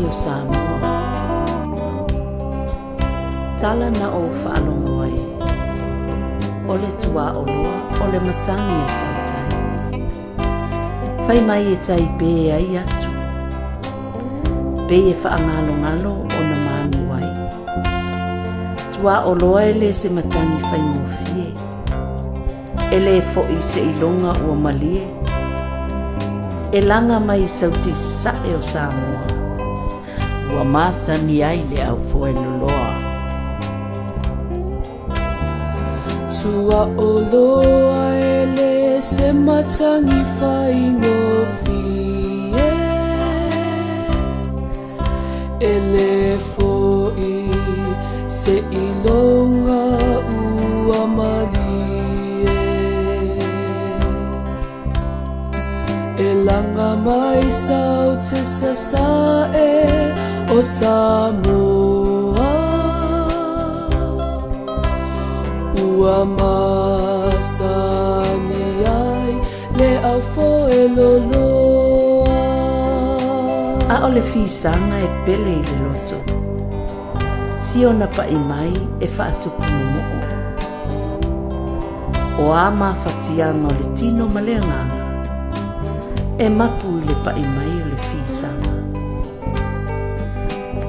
o Samoa. Tala na o whaalongo ai. O le tua o loa, o le matangi a tautai. Whai mai e tai be ai atu. Be e whaangalo-ngalo o na manu ai. Tua o loa e le se matangi whai ngofie. E le fo i se ilonga ua malie. E langa mai sauti sae o Samoa. Ua masa ni ai le au foe loloa. Tua o loa e le se matangi whai ngofie. E le fo i se ilonga ua malie. E langa mai sau te sasae o Samoa. Ua masani ai le au foe loloa. A o le fisanga e pele i le loto. Siona pa i mai e whaatupu mo'o. O ama whatianga o le tino ma le anganga. E mapu i le pa i mai o le fisanga.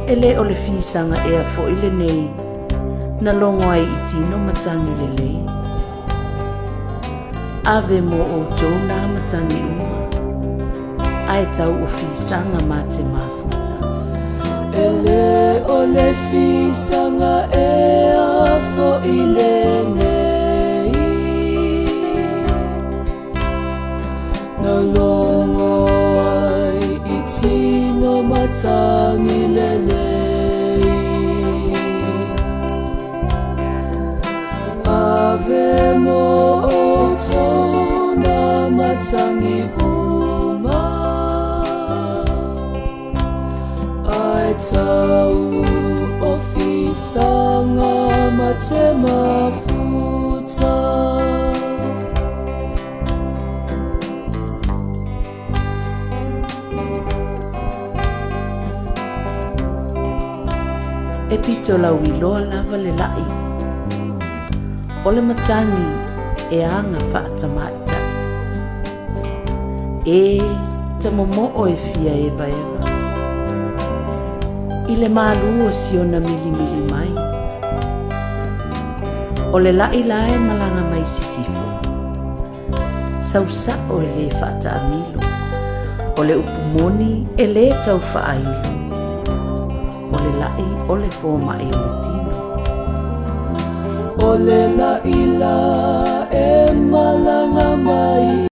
E le o le fisanga e a fo i le nei. Na longo ai i tino matangi le lei. Ave mo o tōna matangi ua. Ai tau o fisanga ma te mafuta. E le o le fisanga e a fo i le nei. Na longo ai i tino matangi le lei. Ave mo o tōna matangi uma. Ai tau o fisanga ma te mafuta. E pito lau i loa lava le lai. O le matangi e anga whaatamaita. E te momo o e fia eva eva. I le malu o siona mili mili mai. O le lai lae malanga mai sisifo. Sausa o e le whaata amilo. O le upumoni e le tau whaailo. O le lai o le fōma e le tino. O le la ila e malanga mai